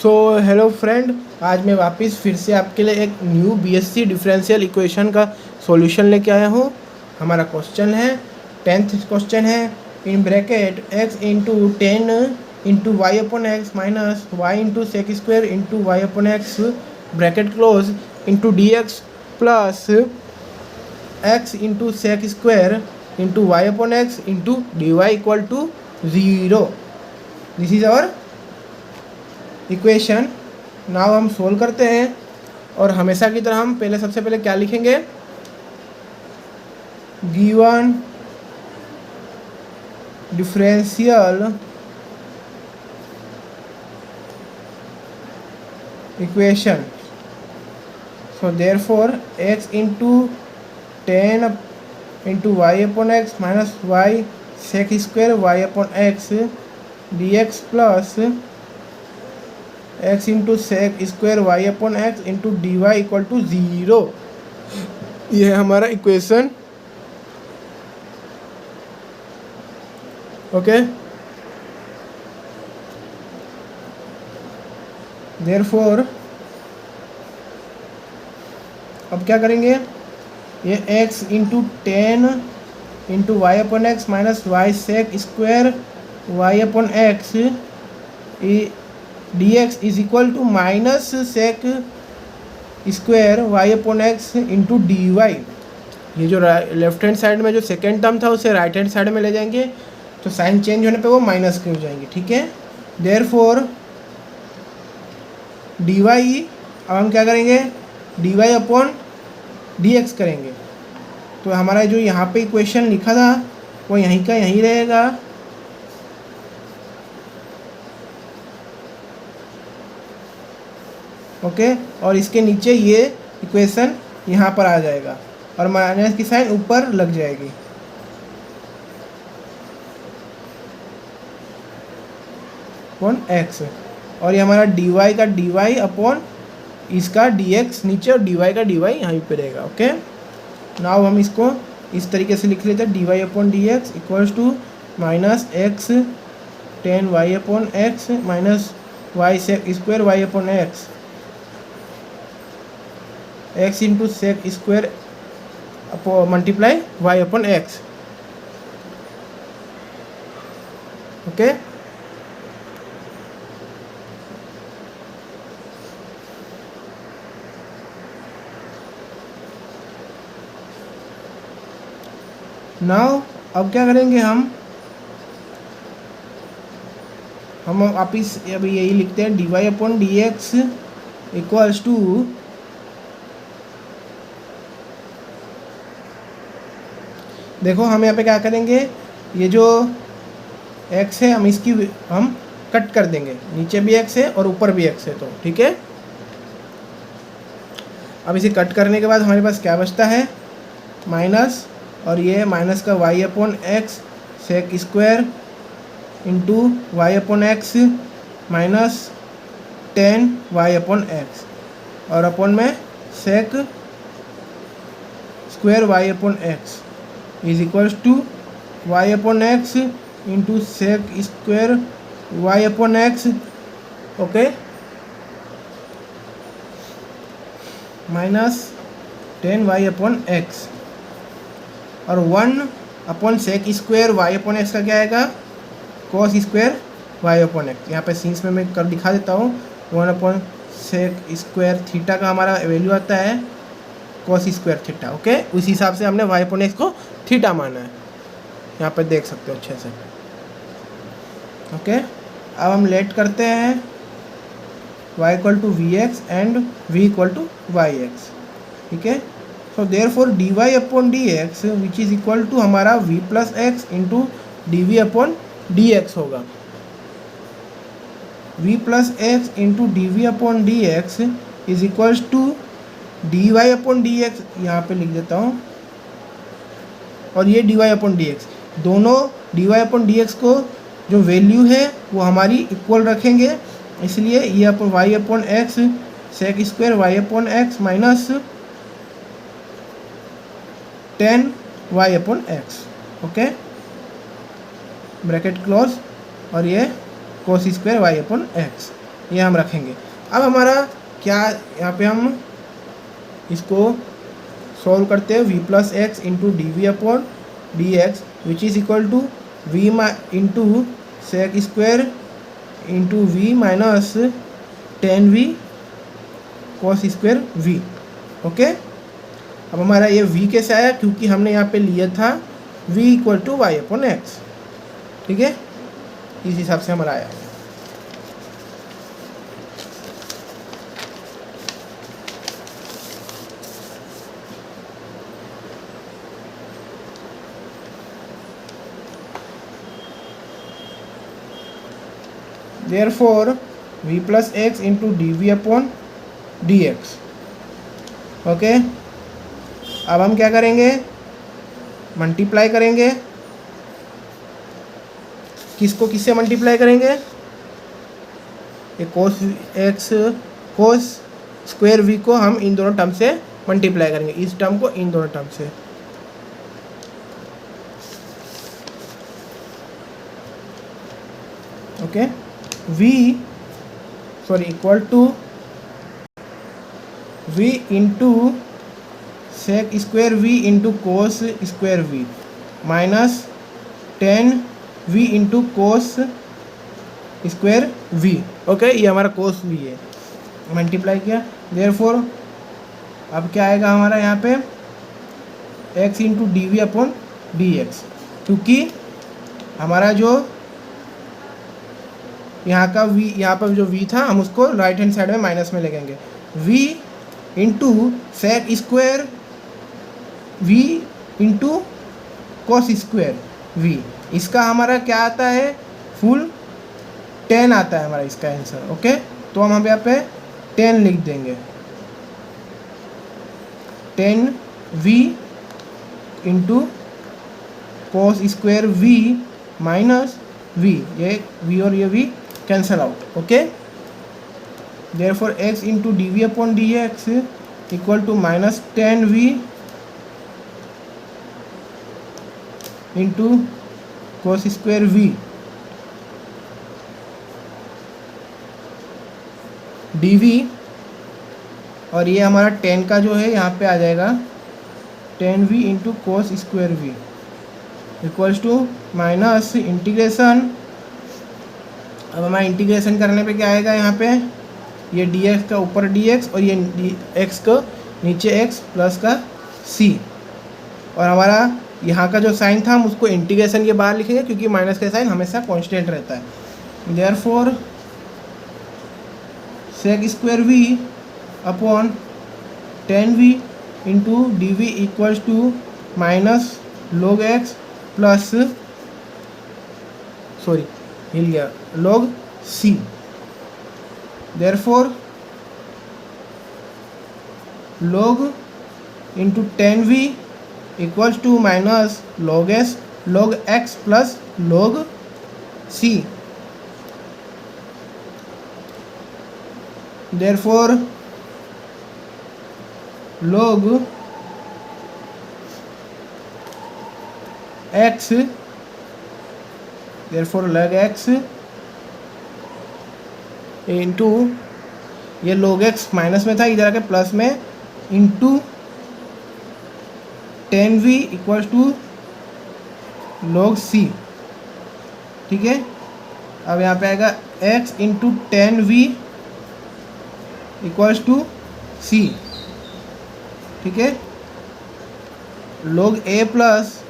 Hello friend, आज मैं वापस फिर से आपके लिए एक न्यू बीएससी डिफरेंशियल इक्वेशन का सॉल्यूशन लेके आया हूँ। हमारा क्वेश्चन है 10th क्वेश्चन है, in bracket x into 10 into y upon x minus y into sec square into y upon x bracket close into d x plus x into sec square into y upon x into d y equal to 0। This is our equation. Now हम solve करते हैं और हमेशा की तरह हम सबसे पहले क्या लिखेंगे, given differential equation, so therefore x into 10 into y upon x minus y sec square y upon x d x plus x into sec square y upon x into d y equal to 0। ये है हमारा equation. Okay, therefore अब क्या करेंगे, ये x into 10 into y upon x minus y sec square y upon x d x is equal to minus sec square y upon x into d y. ये जो left hand side में जो second term था उसे right hand side में ले जाएंगे, तो साइन चेंज होने पे वो माइनस की हो जाएंगे। ठीक है, देयरफॉर डी वाई, अब हम क्या करेंगे, d y upon d x करेंगे। तो हमारा जो यहाँ पे इक्वेशन लिखा था वो यहीं का यहीं रहेगा। ओके, और इसके नीचे ये इक्वेशन यहाँ पर आ जाएगा और माइनस की साइन ऊपर लग जाएगी। अपॉन एक्स, और ये हमारा डी वाई का डी वाई अपॉन इसका डी एक्स नीचे और डी वाई का डी वाई यहीं पे रहेगा। ओके, नाउ हम इसको इस तरीके से लिख लेते हैं, d y upon d x equals to minus x 10 y upon x minus y sec square y upon x x into sec square multiply y upon x. Okay, now अब क्या करेंगे, हम वापिस अभी यही लिखते हैं, d y upon d x equals to देखो हम यहाँ पे क्या करेंगे, ये जो x है हम कट कर देंगे, नीचे भी x है और ऊपर भी x है, तो ठीक है। अब इसे कट करने के बाद हमारे पास क्या बचता है, माइनस, और ये माइनस का y upon x sec square into y upon x minus 10 y upon x, और अपॉन में sec square y upon x is equals to y upon x into sec square y upon x, okay, minus 10 y upon x, और 1 upon sec square y upon x का क्या आएगा, cos square y upon x. यहाँ पे scenes में मैं कर दिखा देता हूँ, 1 अपॉन सेक स्क्वायर थीटा का हमारा वैल्यू आता है कॉस स्क्वायर थीटा। ओके, उस हिसाब से हमने वाई अपॉन एक्स को थीटा माना है, यहाँ पे देख सकते हो अच्छे से। ओके, अब हम लेट करते हैं y equal to v x and v equal to y x. ठीक है, so therefore d y upon d x which is equal to हमारा v plus x into D v upon d x होगा। v plus x into D v upon d x is equals to d y upon d x, यहाँ पे लिख देता हूँ, और ये d y upon d x, दोनों d y upon d x को जो वैल्यू है वो हमारी इक्वल रखेंगे, इसलिए ये अपन y upon x sec square y upon x minus 10 y upon x. Okay, bracket close, और ये cos square y upon x. ये हम रखेंगे। अब हमारा क्या, यहाँ पे हम इसको सॉल्व करते हैं। V plus x into D v upon d x which is equal to v into sec square into v minus 10v cos square v। Okay, अब हमारा ये v कैसे आया, क्योंकि हमने यहाँ पे लिया था v equal to y upon x. ठीक है, इस हिसाब से हमारा आया। Therefore v plus x into dv upon dx। Okay, अब हम क्या करेंगे, मल्टीप्लाई करेंगे। किसको किससे मल्टीप्लाई करेंगे, ये कोस एक्स कोस स्क्वायर v को हम इन दोनों टर्म से मल्टीप्लाई करेंगे, इस टर्म को इन दोनों टर्म से। Okay, equal to v into sec square v into cos square v minus 10v into cos square v। Okay, ये हमारा कोस v है, मल्टीप्लाई किया। देयरफॉर अब क्या आएगा हमारा यहाँ पे x into D v upon d x, क्योंकि हमारा जो यहाँ का v, यहाँ पर जो v था हम उसको राइट हैंड साइड में माइनस में लगेंगे। v into sec square v into cos square v, इसका हमारा क्या आता है, फुल 10 आता है हमारा इसका आंसर। ओके, तो हम यहाँ पे 10 लिख देंगे, 10v into cos square v minus v, ये v और ये v cancel out. Okay, therefore x into D v upon d x equal to minus 10v into cos square v dv, और ये हमारा 10 का जो है यहाँ पे आ जाएगा 10v into cos square v equals to minus integration. अब हमारा इंटीग्रेशन करने पे क्या आएगा, यहाँ पे ये dx का ऊपर dx और ये x का नीचे x प्लस का c, और हमारा यहाँ का जो साइन था हम उसको इंटीग्रेशन के बाहर लिखेंगे क्योंकि माइनस का साइन हमेशा कांस्टेंट रहता है। Therefore sec square v upon 10v into D V equals to minus log x plus हिल गया log c। Therefore log into 10v equals to minus log x plus log c। Therefore log x, therefore log x into ये log x minus में था, इधर आके plus में into 10v equals to log c। ठीक है, अब यहाँ पे आएगा x into 10v equals to c। ठीक है, log a plus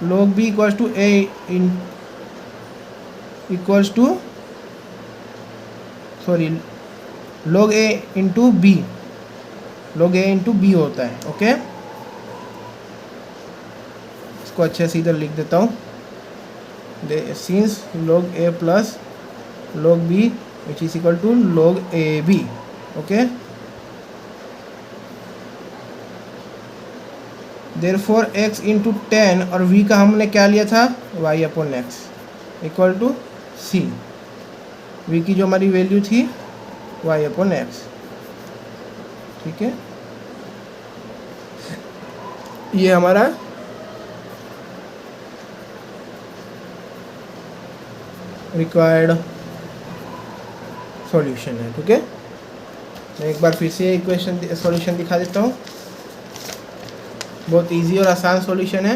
log b equals to a equals to log a into b, log a into b होता है। ओके, इसको अच्छे से इधर लिख देता हूँ, since log a plus log b which is equal to log a b। Okay, therefore x into 10 और v का हमने क्या लिया था, y upon x equal to c। v की जो हमारी वैल्यू थी y अपॉन एक्स। ठीक है, ये हमारा रिक्वायर्ड सॉल्यूशन है। ठीक है, मैं एक बार फिर से इक्वेशन सॉल्यूशन दिखा देता हूँ। बहुत इजी और आसान सॉल्यूशन है।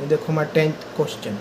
ये देखो हमारा 10th क्वेश्चन।